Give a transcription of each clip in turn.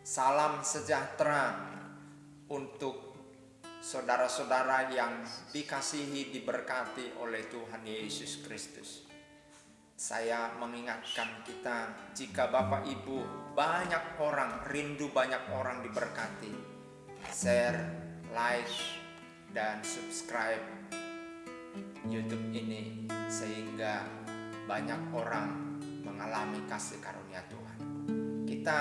Salam sejahtera untuk saudara-saudara yang dikasihi, diberkati oleh Tuhan Yesus Kristus. Saya mengingatkan kita, jika Bapak Ibu banyak orang, rindu banyak orang diberkati, share, like, dan subscribe YouTube ini sehingga banyak orang mengalami kasih karunia Tuhan. Kita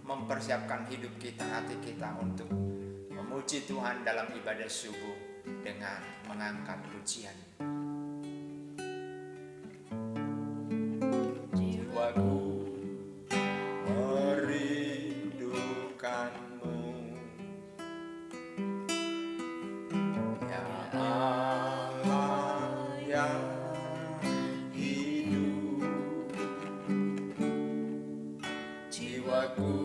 mempersiapkan hidup kita, hati kita untuk memuji Tuhan dalam ibadah subuh dengan mengangkat pujian. Jiwaku merindukanmu, ya Allah yang hidup. Jiwaku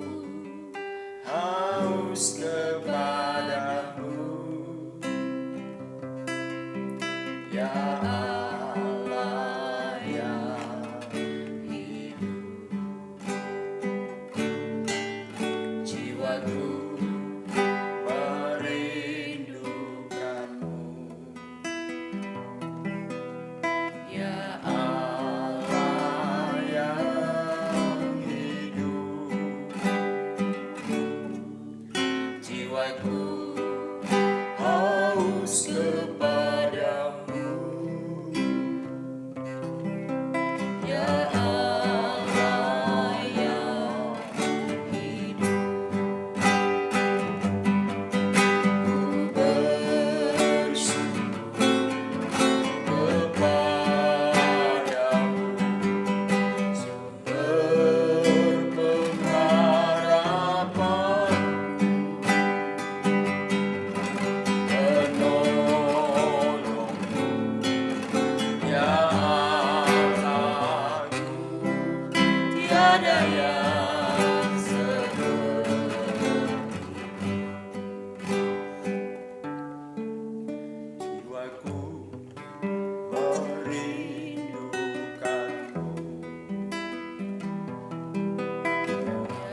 haus kepadamu, ya Allah yang hidup. Jiwaku merindukanmu, ya Allah yang hidup. Jiwaku haus kepadamu, ya Allah yang hidup. Ku bersyukur kepadamu, sumber pengharapan, penolongku, ya Allahku, tiada yang seperti. Jiwaku merindukanmu,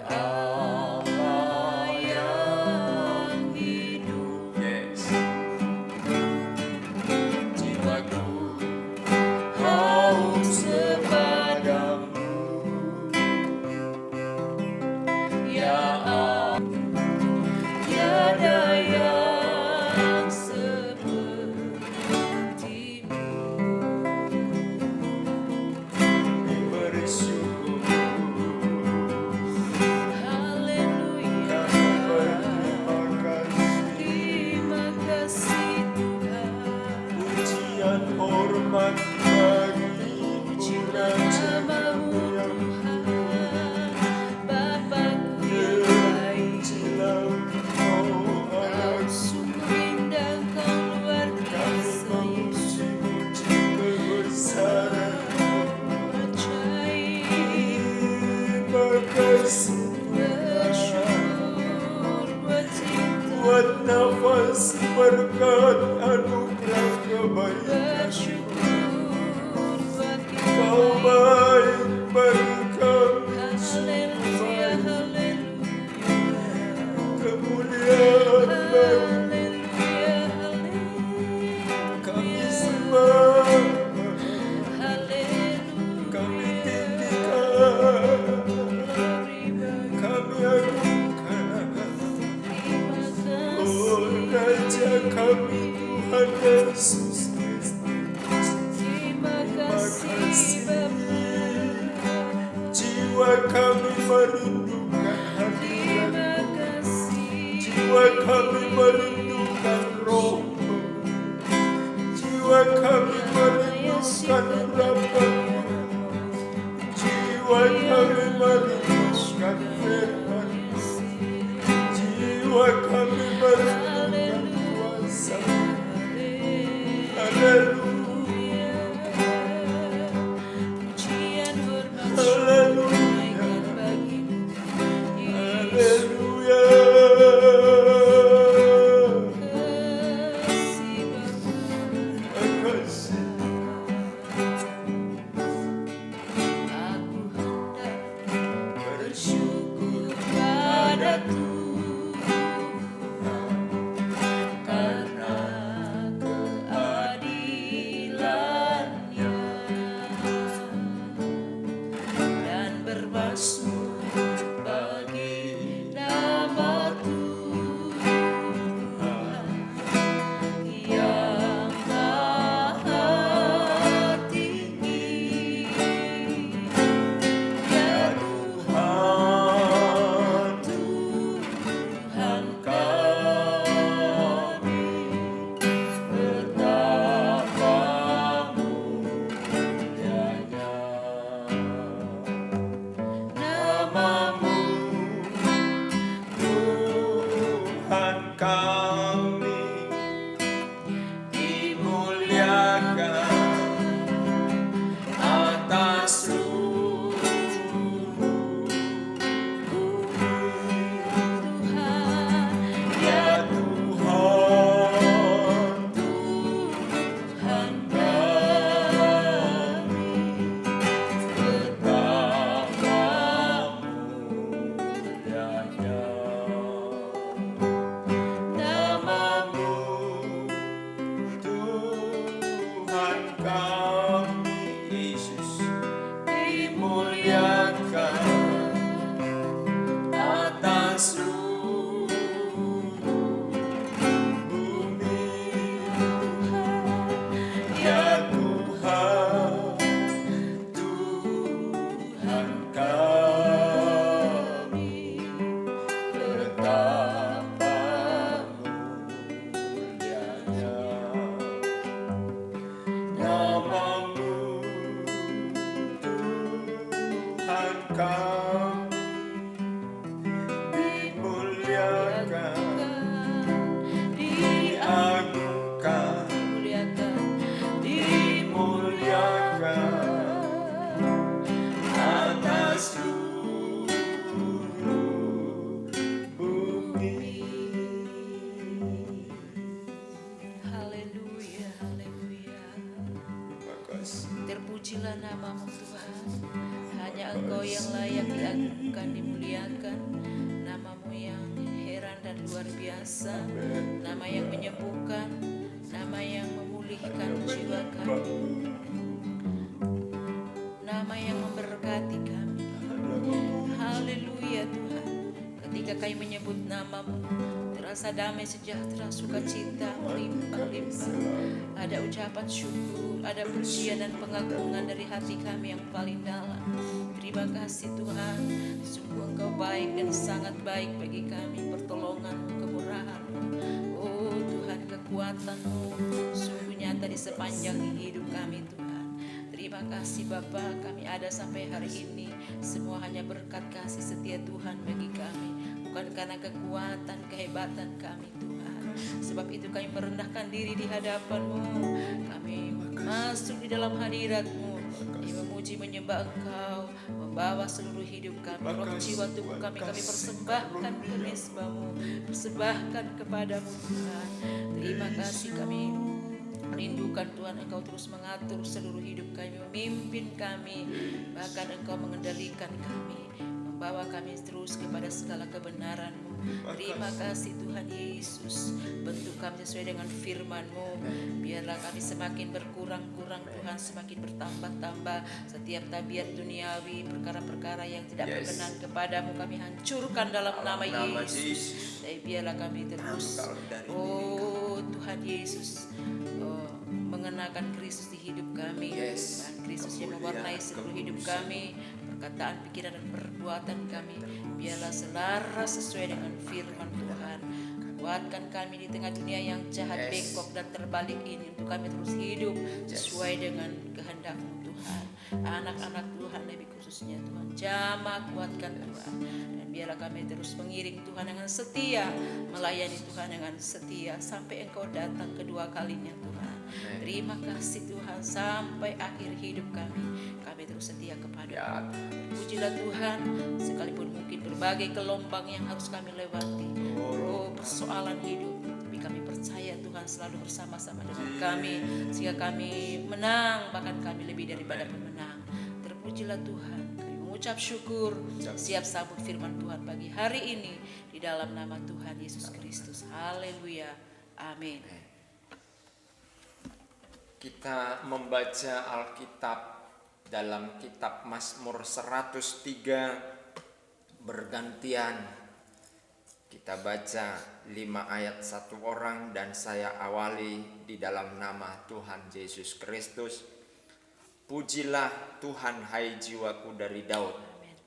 ya Allah yang hidup. Yes. Jiwaku haus kepadamu, ya Allah, tiada yang sepertimu. Kami bersyukur, Haleluya, kami berterima kasih. terima kasih Tuhan. Pujian hormat bagi Raja Namamu yang Tuhan, Bapakku yang baik. terpujilah Engkau, Kau sungguh indah, Kau luar kami biasa Yesus. memuji-muji kebesaran-Mu. Ajaib, Terima kasih bersyukur buat cinta, buat nafas berkat anugerah kebaikan. bersyukur buat Kau kita. baik bagi kami, Haleluya, haleluya. kemuliaan bagi kami sembah, kami tinggikan, kami agungkan. Oh Raja kami, Tuhan Yesus Kristus, Terima kasih Bapa. jiwa kami merindukan hadirat, Terima kasih. jiwa kami merindukan Roh-Mu, jiwa kami merindukan urapan-Mu, jiwa kami merindukan firman-Mu, jiwa kami merindukan kuasa-Mu. Haleluya, Pujian hormat haleluya, syukur bagimu, Yesus. haleluya. Kasih Bapa. Terima kasih. Aku hendak Bersyukur karena keadilan-Nya dan bermasmur bagi nama Tuhan yang maha tinggi. Ya Tuhan, Tuhan kami, betapa mulianya namamu, Tuhan kami, dimuliakan atas seluruh bumi. Ya Tuhan, Tuhan kami, betapa mulianya namamu, Tuhan kami, Yesus, dimuliakan atas seluruh bumi. Ya Tuhan, Tuhan kami, betapa mulianya namamu, Tuhan kami, dimuliakan, diagungkan, dimuliakan atas seluruh bumi. Haleluya, haleluya. Terima kasih. Terpujilah namamu Tuhan. Hanya Engkau yang layak diagungkan, dimuliakan. Namamu yang heran dan luar biasa. Nama yang menyembuhkan, nama yang memulihkan jiwa kami, nama yang memberkati kami. Haleluya Tuhan. Ketika kami menyebut namamu, terasa damai, sejahtera, sukacita melimpah-limpah. Ada ucapan syukur, ada pujian dan pengagungan dari hati kami yang paling dalam. Terima kasih Tuhan, sungguh Engkau baik dan sangat baik bagi kami. Pertolongan-Mu, kemurahan-Mu, oh Tuhan, kekuatan-Mu sungguh nyata di sepanjang hidup kami Tuhan. Terima kasih Bapa, kami ada sampai hari ini semua hanya berkat kasih setia Tuhan bagi kami, bukan karena kekuatan, kehebatan kami Tuhan. Sebab itu kami merendahkan diri di hadapan-Mu, kami masuk di dalam hadirat-Mu, kami memuji menyembah Engkau, membawa seluruh hidup kami, roh jiwa tubuh kami persembahkan ke mesbah-Mu, persembahkan kepadamu Tuhan. Terima kasih, kami merindukan Tuhan Engkau terus mengatur seluruh hidup kami, memimpin kami, bahkan Engkau mengendalikan kami, membawa kami terus kepada segala kebenaran-Mu. Terima kasih Tuhan Yesus, bentuk kami sesuai dengan firman-Mu. Biarlah kami semakin berkurang-kurang Tuhan, semakin bertambah-tambah. Setiap tabiat duniawi, perkara-perkara yang tidak berkenan kepadamu, kami hancurkan dalam nama Yesus. Dan biarlah kami terus, oh Tuhan Yesus, mengenakan Kristus di hidup kami, dan Kristus yang mewarnai seluruh hidup kami, perkataan, pikiran, dan perbuatan kami. Biarlah selaras sesuai dengan firman Tuhan. Kuatkan kami di tengah dunia yang jahat, bengkok, dan terbalik ini, untuk kami terus hidup sesuai dengan kehendak-Mu Tuhan. Anak-anak Tuhan, lebih khususnya Tuhan, jamah kuatkan Tuhan. Dan biarlah kami terus mengiring Tuhan dengan setia, melayani Tuhan dengan setia sampai Engkau datang kedua kalinya Tuhan. Terima kasih Tuhan, sampai akhir hidup kami terus setia kepada-Mu. Pujilah Tuhan, sekalipun mungkin berbagai gelombang yang harus kami lewati, persoalan hidup, tapi kami percaya Tuhan selalu bersama-sama dengan kami, sehingga kami menang, bahkan kami lebih daripada pemenang. Terpujilah Tuhan, kami mengucap syukur, siap sambut firman Tuhan pagi hari ini di dalam nama Tuhan Yesus Kristus. Haleluya. Amin. Kita membaca Alkitab dalam kitab Mazmur 103 bergantian. Kita baca 5 ayat 1 orang dan saya awali di dalam nama Tuhan Yesus Kristus. Pujilah Tuhan hai jiwaku dari Daud.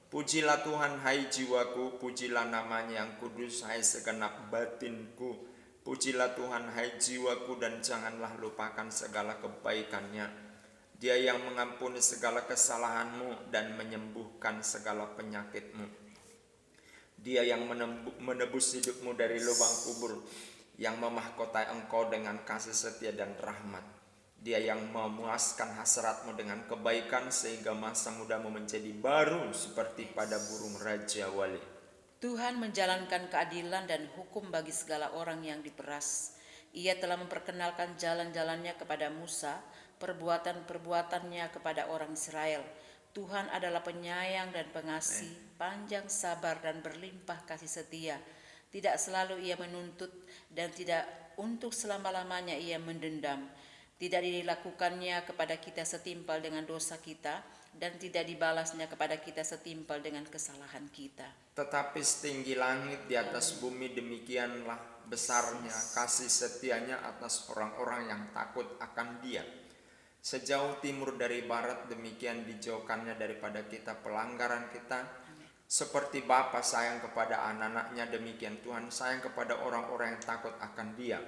Pujilah Tuhan hai jiwaku, pujilah namanya yang kudus hai segenap batinku. Pujilah Tuhan hai jiwaku dan janganlah lupakan segala kebaikannya. Dia yang mengampuni segala kesalahanmu dan menyembuhkan segala penyakitmu. Dia yang menebus hidupmu dari lubang kubur, yang memahkotai engkau dengan kasih setia dan rahmat. Dia yang memuaskan hasratmu dengan kebaikan sehingga masa mudamu menjadi baru seperti pada burung raja wali. Tuhan menjalankan keadilan dan hukum bagi segala orang yang diperas. Ia telah memperkenalkan jalan-jalannya kepada Musa, perbuatan-perbuatannya kepada orang Israel. Tuhan adalah penyayang dan pengasih, panjang sabar dan berlimpah kasih setia. Tidak selalu ia menuntut dan tidak untuk selama-lamanya ia mendendam. Tidak dilakukannya kepada kita setimpal dengan dosa kita dan tidak dibalasnya kepada kita setimpal dengan kesalahan kita. Tetapi setinggi langit di atas bumi demikianlah besarnya kasih setianya atas orang-orang yang takut akan Dia. Sejauh timur dari barat demikian dijauhkannya daripada kita pelanggaran kita. Seperti Bapa sayang kepada anak-anaknya demikian Tuhan sayang kepada orang-orang yang takut akan Dia.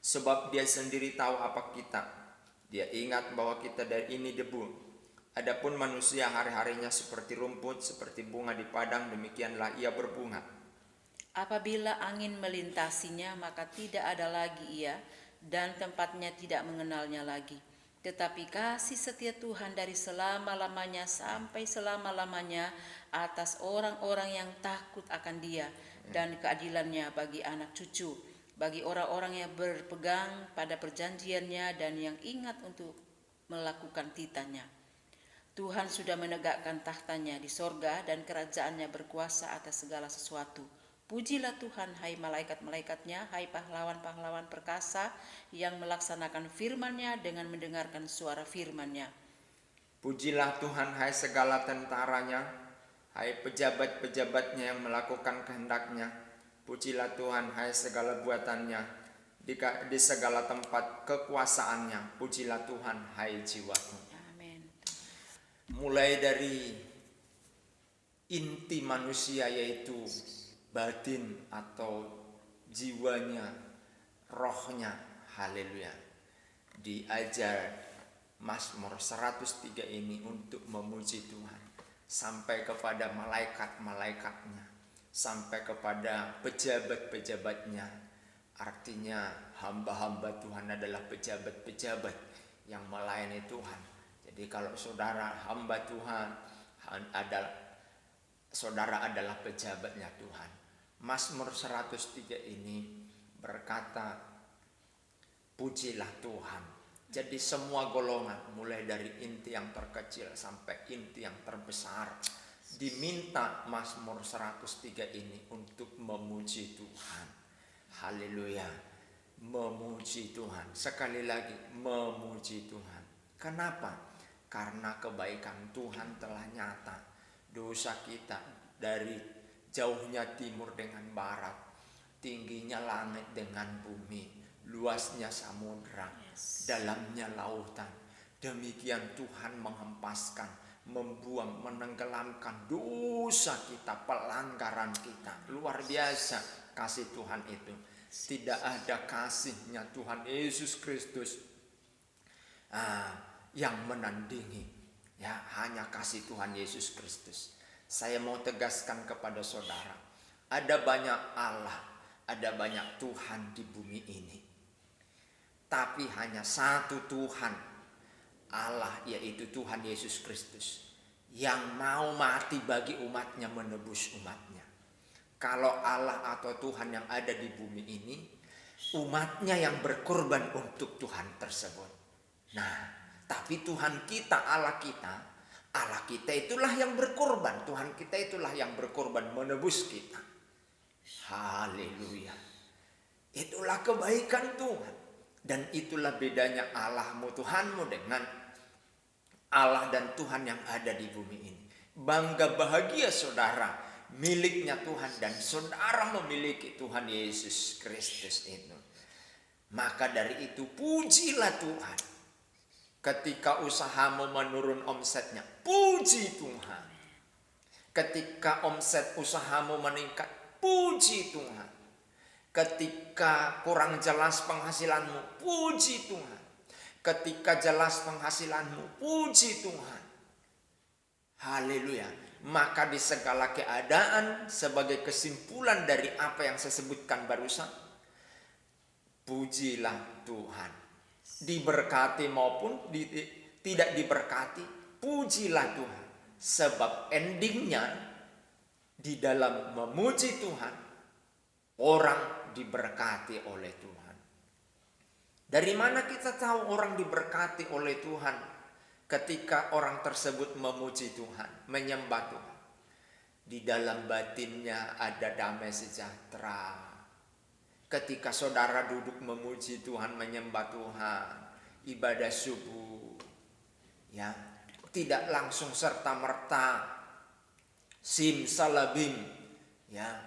Sebab Dia sendiri tahu apa kita. Dia ingat bahwa kita dari ini debu. Adapun manusia hari-harinya seperti rumput, seperti bunga di padang, demikianlah ia berbunga. Apabila angin melintasinya, maka tidak ada lagi ia, dan tempatnya tidak mengenalnya lagi. Tetapi kasih setia Tuhan dari selama-lamanya sampai selama-lamanya atas orang-orang yang takut akan Dia, dan keadilannya bagi anak cucu, bagi orang-orang yang berpegang pada perjanjiannya dan yang ingat untuk melakukan titanya. Tuhan sudah menegakkan tahtanya di sorga dan kerajaannya berkuasa atas segala sesuatu. Pujilah Tuhan hai malaikat-malaikatnya, hai pahlawan-pahlawan perkasa yang melaksanakan firman-Nya dengan mendengarkan suara firman-Nya. Pujilah Tuhan hai segala tentaranya, hai pejabat-pejabatnya yang melakukan kehendak-Nya. Pujilah Tuhan hai segala buatannya, di segala tempat kekuasaannya. Pujilah Tuhan hai jiwaku. Mulai dari inti manusia yaitu batin atau jiwanya, rohnya, haleluya. Diajar Mazmur 103 ini untuk memuji Tuhan. Sampai kepada malaikat-malaikatnya, sampai kepada pejabat-pejabatnya. Artinya hamba-hamba Tuhan adalah pejabat-pejabat yang melayani Tuhan. Jadi kalau saudara hamba Tuhan, saudara adalah pejabatnya Tuhan. Mazmur 103 ini berkata, pujilah Tuhan. Jadi semua golongan, mulai dari inti yang terkecil sampai inti yang terbesar, diminta Mazmur 103 ini untuk memuji Tuhan. Haleluya. Memuji Tuhan. Sekali lagi, memuji Tuhan. Kenapa? Karena kebaikan Tuhan telah nyata. Dosa kita dari jauhnya timur dengan barat, tingginya langit dengan bumi, luasnya samudra, dalamnya lautan. Demikian Tuhan menghempaskan, membuang, menenggelamkan dosa kita, pelanggaran kita. Luar biasa kasih Tuhan itu. Tidak ada kasihnya Tuhan Yesus Kristus yang menandingi, ya, hanya kasih Tuhan Yesus Kristus. Saya mau tegaskan kepada saudara, ada banyak Allah, ada banyak Tuhan di bumi ini, tapi hanya satu Tuhan, Allah, yaitu Tuhan Yesus Kristus, yang mau mati bagi umatnya, menebus umatnya. Kalau Allah atau Tuhan yang ada di bumi ini, umatnya yang berkorban untuk Tuhan tersebut. Nah, tapi Tuhan kita, Allah kita Allah kita itulah yang berkorban, Tuhan kita itulah yang berkorban menebus kita. Haleluya. Itulah kebaikan Tuhan. Dan itulah bedanya Allahmu, Tuhanmu dengan Allah dan Tuhan yang ada di bumi ini. Bangga bahagia saudara miliknya Tuhan dan saudara memiliki Tuhan Yesus Kristus itu. Maka dari itu pujilah Tuhan. Ketika usahamu menurun omsetnya, puji Tuhan. Ketika omset usahamu meningkat, puji Tuhan. Ketika kurang jelas penghasilanmu, puji Tuhan. Ketika jelas penghasilanmu, puji Tuhan. Haleluya. Maka di segala keadaan sebagai kesimpulan dari apa yang saya sebutkan barusan, pujilah Tuhan. Diberkati maupun tidak diberkati, pujilah Tuhan. Sebab endingnya di dalam memuji Tuhan, orang diberkati oleh Tuhan. Dari mana kita tahu orang diberkati oleh Tuhan? Ketika orang tersebut memuji Tuhan, menyembah Tuhan. Di dalam batinnya ada damai sejahtera. Ketika saudara duduk memuji Tuhan, menyembah Tuhan, ibadah subuh, ya, tidak langsung serta-merta simsalabim, ya,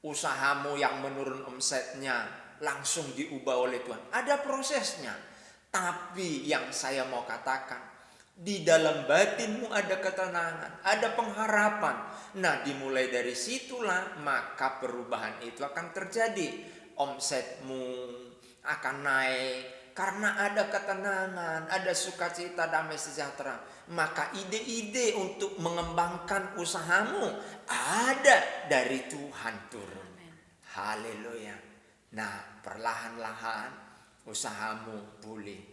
usahamu yang menurun omsetnya langsung diubah oleh Tuhan. Ada prosesnya. Tapi yang saya mau katakan, di dalam batinmu ada ketenangan, ada pengharapan. Nah, dimulai dari situlah maka perubahan itu akan terjadi. Omsetmu akan naik karena ada ketenangan, ada sukacita, damai sejahtera. Maka ide-ide untuk mengembangkan usahamu ada dari Tuhan turun. Haleluya. Nah, perlahan-lahan usahamu pulih.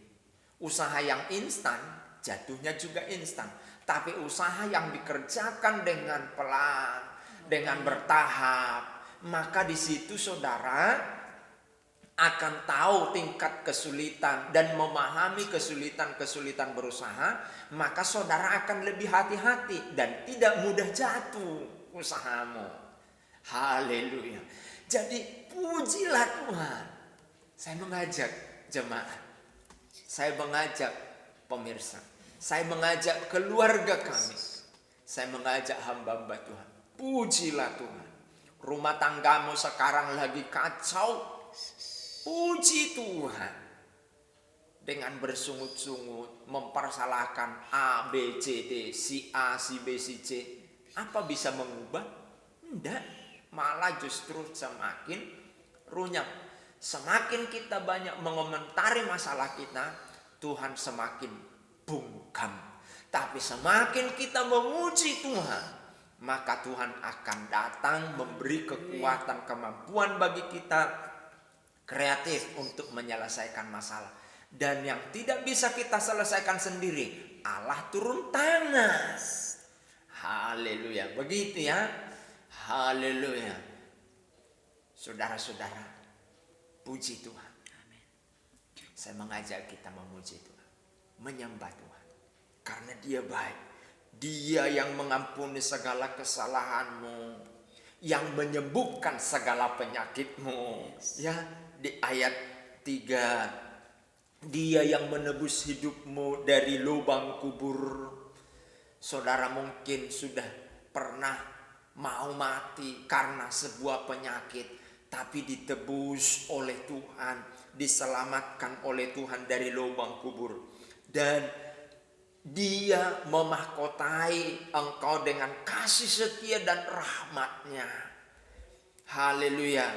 Usaha yang instan jatuhnya juga instan. Tapi usaha yang dikerjakan dengan pelan, dengan bertahap, maka di situ saudara akan tahu tingkat kesulitan dan memahami kesulitan-kesulitan berusaha, maka saudara akan lebih hati-hati dan tidak mudah jatuh usahamu. Haleluya. Jadi pujilah Tuhan. Saya mengajak jemaat, saya mengajak pemirsa, saya mengajak keluarga kami, saya mengajak hamba-hamba Tuhan. Pujilah Tuhan. Rumah tanggamu sekarang lagi kacau, puji Tuhan. Dengan bersungut-sungut, mempersalahkan A, B, C, D, si A, si B, si C. Apa bisa mengubah? Tidak. Malah justru semakin runyam. Semakin kita banyak mengomentari masalah kita, Tuhan semakin bungkam. Tapi semakin kita memuji Tuhan, maka Tuhan akan datang memberi kekuatan, kemampuan bagi kita kreatif untuk menyelesaikan masalah. Dan yang tidak bisa kita selesaikan sendiri, Allah turun tangan. Haleluya. Begitu ya. Haleluya. Saudara-saudara, puji Tuhan. Saya mengajak kita memuji Tuhan, menyembah Tuhan. Karena Dia baik. Dia yang mengampuni segala kesalahanmu, yang menyembuhkan segala penyakitmu. Ya, di ayat 3, Dia yang menebus hidupmu dari lubang kubur. Saudara mungkin sudah pernah mau mati karena sebuah penyakit, tapi ditebus oleh Tuhan, diselamatkan oleh Tuhan dari lubang kubur. Dan Dia memahkotai engkau dengan kasih setia dan rahmat-Nya. Haleluya.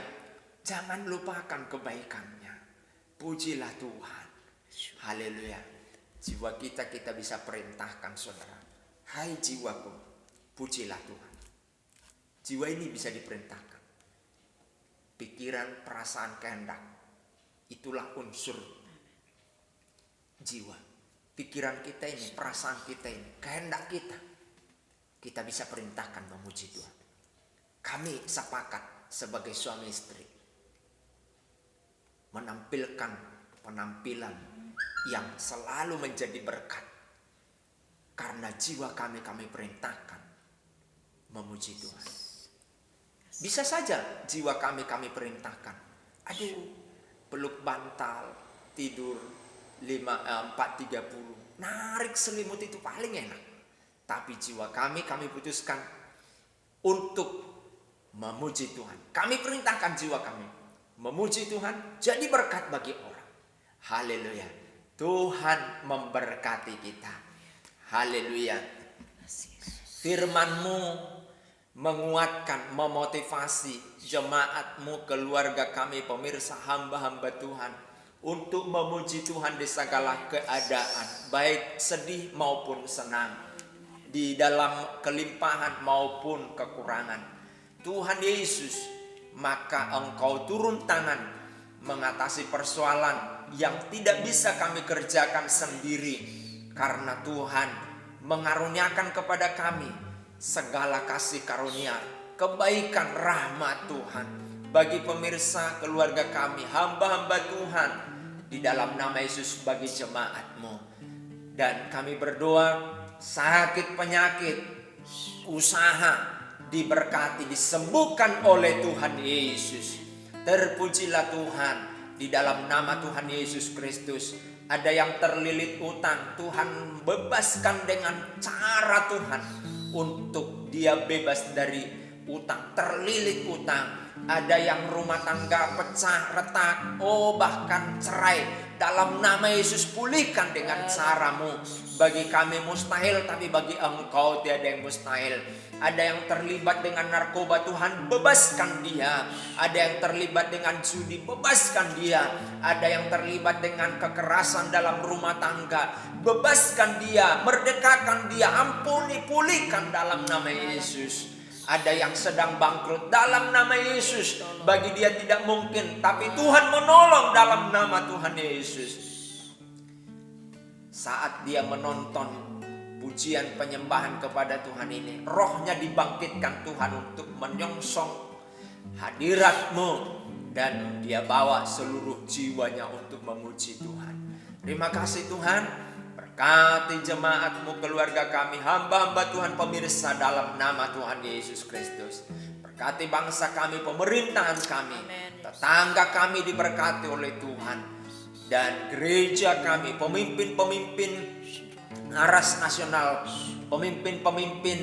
Jangan lupakan kebaikannya. Pujilah Tuhan. Haleluya. Jiwa kita bisa perintahkan saudara. Hai jiwaku, pujilah Tuhan. Jiwa ini bisa diperintahkan. Pikiran, perasaan, kehendak. Itulah unsur jiwa. Pikiran kita ini, perasaan kita ini, kehendak kita, kita bisa perintahkan memuji Tuhan. Kami sepakat sebagai suami istri menampilkan penampilan yang selalu menjadi berkat. Karena jiwa kami perintahkan memuji Tuhan. Bisa saja jiwa kami perintahkan, aduh, peluk bantal, tidur 4:30, narik selimut itu paling enak. Tapi jiwa kami putuskan untuk memuji Tuhan. Kami perintahkan jiwa kami memuji Tuhan, jadi berkat bagi orang. Haleluya. Tuhan memberkati kita. Haleluya. Firman-Mu menguatkan, memotivasi jemaat-Mu, keluarga kami, pemirsa, hamba-hamba Tuhan, untuk memuji Tuhan di segala keadaan, baik sedih maupun senang, di dalam kelimpahan maupun kekurangan. Tuhan Yesus, maka Engkau turun tangan mengatasi persoalan yang tidak bisa kami kerjakan sendiri, karena Tuhan mengaruniakan kepada kami segala kasih karunia, kebaikan, rahmat Tuhan bagi pemirsa, keluarga kami, hamba-hamba Tuhan, di dalam nama Yesus, bagi jemaat-Mu. Dan kami berdoa, sakit, penyakit, usaha diberkati, disembuhkan oleh Tuhan Yesus. Terpujilah Tuhan. Di dalam nama Tuhan Yesus Kristus. Ada yang terlilit utang, Tuhan bebaskan dengan cara Tuhan untuk dia bebas dari utang, terlilit utang. Ada yang rumah tangga pecah, retak, bahkan cerai. Dalam nama Yesus, pulihkan dengan cara-Mu. Bagi kami mustahil, tapi bagi Engkau tiada yang mustahil. Ada yang terlibat dengan narkoba, Tuhan bebaskan dia. Ada yang terlibat dengan judi, bebaskan dia. Ada yang terlibat dengan kekerasan dalam rumah tangga, bebaskan dia, merdekakan dia, ampuni, pulihkan dalam nama Yesus. Ada yang sedang bangkrut, dalam nama Yesus, bagi dia tidak mungkin, tapi Tuhan menolong dalam nama Tuhan Yesus. Saat dia menonton pujian penyembahan kepada Tuhan ini, rohnya dibangkitkan Tuhan untuk menyongsong hadirat-Mu, dan dia bawa seluruh jiwanya untuk memuji Tuhan. Terima kasih Tuhan. Berkati jemaat-Mu, keluarga kami, hamba-hamba Tuhan, pemirsa, dalam nama Tuhan Yesus Kristus. Berkati bangsa kami, pemerintahan kami, tetangga kami diberkati oleh Tuhan. Dan gereja kami, pemimpin-pemimpin aras nasional, pemimpin-pemimpin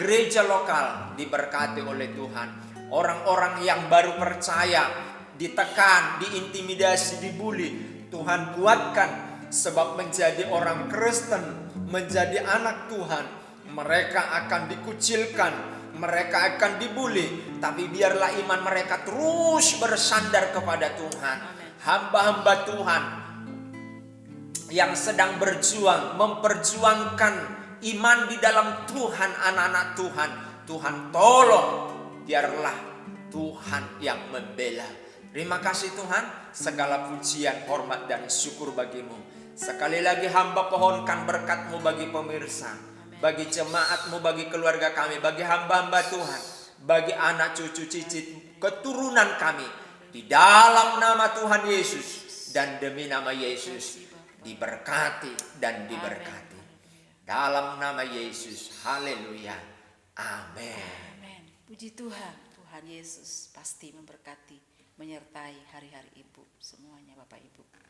gereja lokal diberkati oleh Tuhan. Orang-orang yang baru percaya, ditekan, diintimidasi, dibully, Tuhan kuatkan. Sebab menjadi orang Kristen, menjadi anak Tuhan, mereka akan dikucilkan, mereka akan dibully, tapi biarlah iman mereka terus bersandar kepada Tuhan. Hamba-hamba Tuhan yang sedang berjuang, memperjuangkan iman di dalam Tuhan, anak-anak Tuhan, Tuhan tolong, biarlah Tuhan yang membela. Terima kasih Tuhan, segala pujian, hormat dan syukur bagi-Mu. Sekali lagi hamba pohonkan berkat-Mu bagi pemirsa, bagi jemaat-Mu, bagi keluarga kami, bagi hamba-hamba Tuhan, bagi anak cucu cicit keturunan kami, di dalam nama Tuhan Yesus dan demi nama Yesus, diberkati dan diberkati. Dalam nama Yesus, haleluya, amin. Puji Tuhan, Tuhan Yesus pasti memberkati, menyertai hari-hari Ibu semuanya, Bapak Ibu.